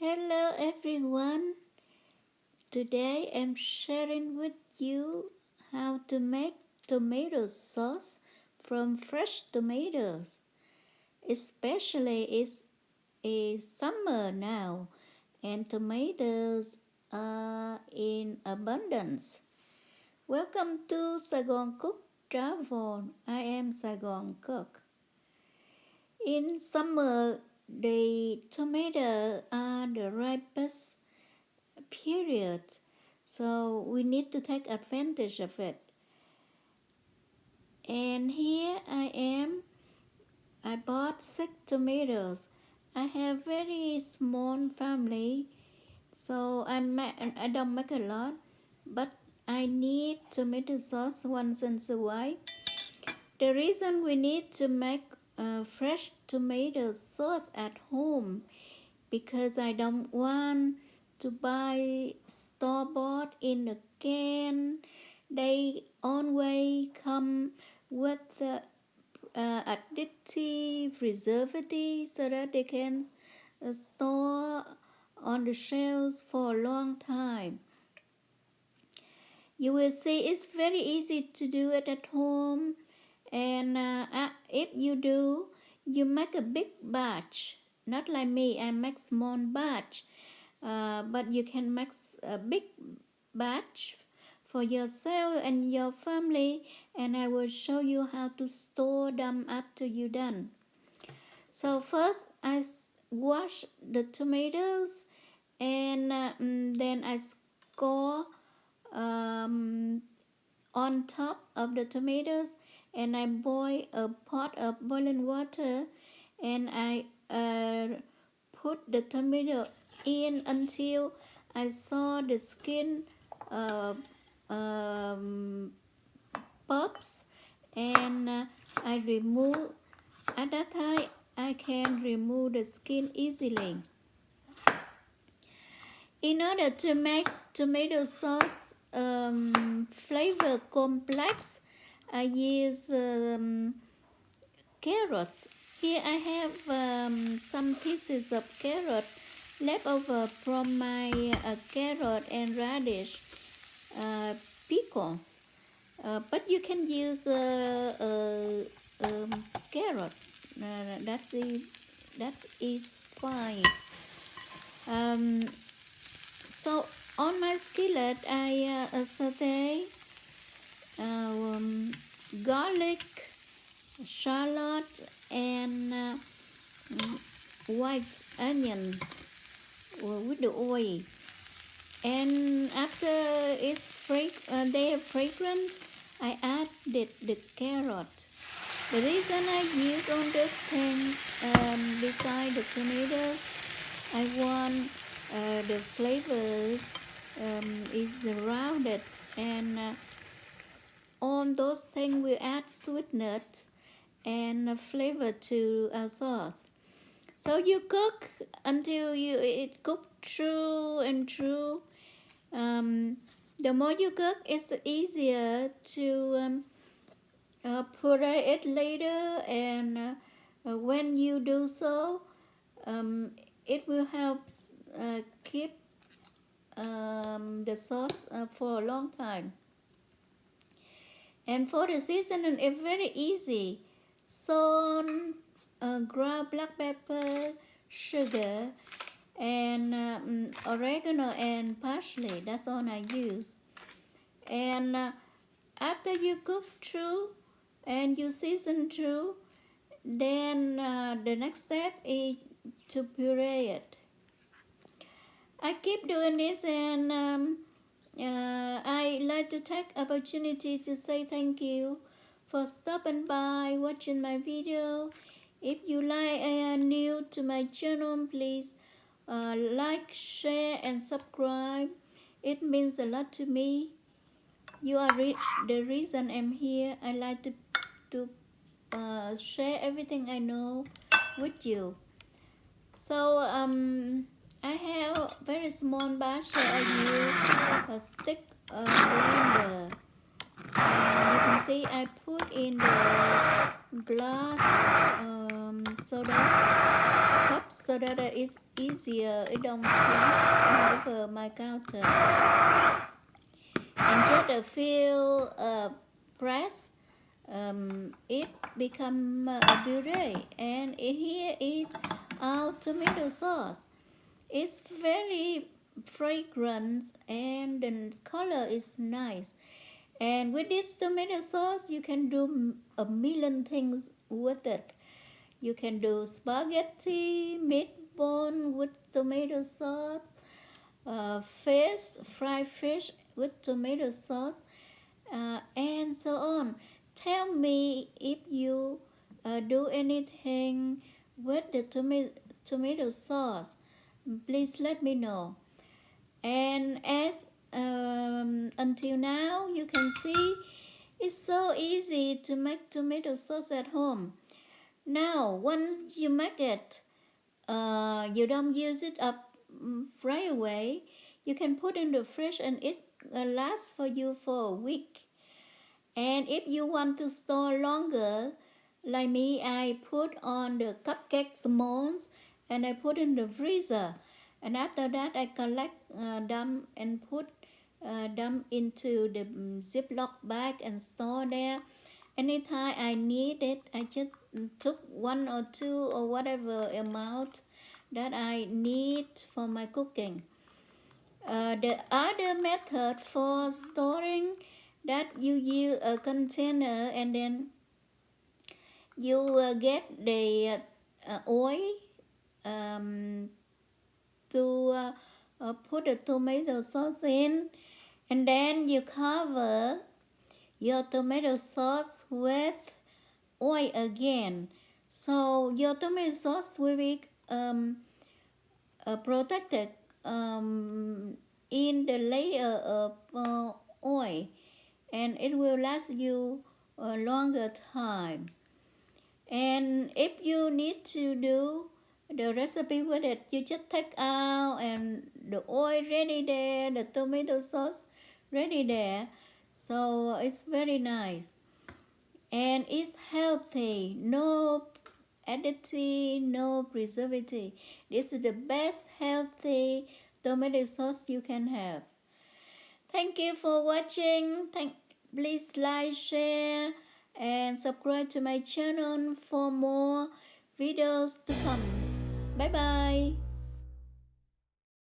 Hello everyone. Today I'm sharing with you how to make tomato sauce from fresh tomatoes. Especially it's a summer now and tomatoes are in abundance. Welcome to Saigon Cook Travel. I am Saigon Cook. In summer, the tomatoes are the ripest period, so we need to take advantage of it. And here I am. I bought 6 tomatoes. I have very small family, so I don't make a lot, but I need tomato sauce once in a while. The reason we need to make fresh tomato sauce at home because I don't want to buy store-bought in a can. They always come with addictive preservatives so that they can store on the shelves for a long time. You will see it's very easy to do it at home, and if you do, you make a big batch. Not like me, I make small batch, but you can make a big batch for yourself and your family, and I will show you how to store them after you're done. So first I wash the tomatoes, and then I score on top of the tomatoes, and I boil a pot of boiling water, and I put the tomato in until I saw the skin pops, and I remove. At that time, I can remove the skin easily. In order to make tomato sauce flavor complex, I use carrots. Here I have some pieces of carrot left over from my carrot and radish pickles. But you can use carrot. That is fine. So on my skillet, I saute garlic, shallot, and white onion with the oil. And after they are fragrant, I added the carrot. The reason I use all those things beside the tomatoes, I want the flavor is rounded, and all those things will add sweetness and flavor to our sauce. So you cook until it cooks through and through. The more you cook, it's easier to puree it later, and when you do so, it will help keep the sauce for a long time. And for the seasoning, it's very easy. Salt, ground black pepper, sugar, and oregano and parsley. That's all I use. And after you cook through and you season through, then the next step is to puree it. I keep doing this, and I like to take opportunity to say thank you for stopping by watching my video. If you are new to my channel, please like, share, and subscribe. It means a lot to me. You are the reason I'm here. I like to share everything I know with you. So I have a very small batch, so I use a stick blender. You can see I put in the glass soda cups, so that it's easier. It don't flop over my counter. And just a few press, it become a puree. And here is our tomato sauce. It's very fragrant and the color is nice. And with this tomato sauce, you can do a million things with it. You can do spaghetti, meatball with tomato sauce, fried fish with tomato sauce, and so on. Tell me if you do anything with the tomato sauce. Please let me know. And as until now, you can see it's so easy to make tomato sauce at home. Now, once you make it, you don't use it up right away. You can put in the fridge and it lasts for you for a week. And if you want to store longer, like me, I put on the cupcake molds and I put in the freezer. And after that, I collect them and put them into the Ziploc bag and store there. Anytime I need it, I just took one or two or whatever amount that I need for my cooking. The other method for storing, that you use a container and then you get the oil um, to put the tomato sauce in, and then you cover your tomato sauce with oil again. So your tomato sauce will be protected in the layer of oil, and it will last you a longer time. And if you need to do the recipe with it, you just take out and the oil ready there, the tomato sauce ready there. So it's very nice and it's healthy. No additive, no preservative. This is the best healthy tomato sauce you can have. Thank you for watching. Please like, share, and subscribe to my channel for more videos to come. Bye bye.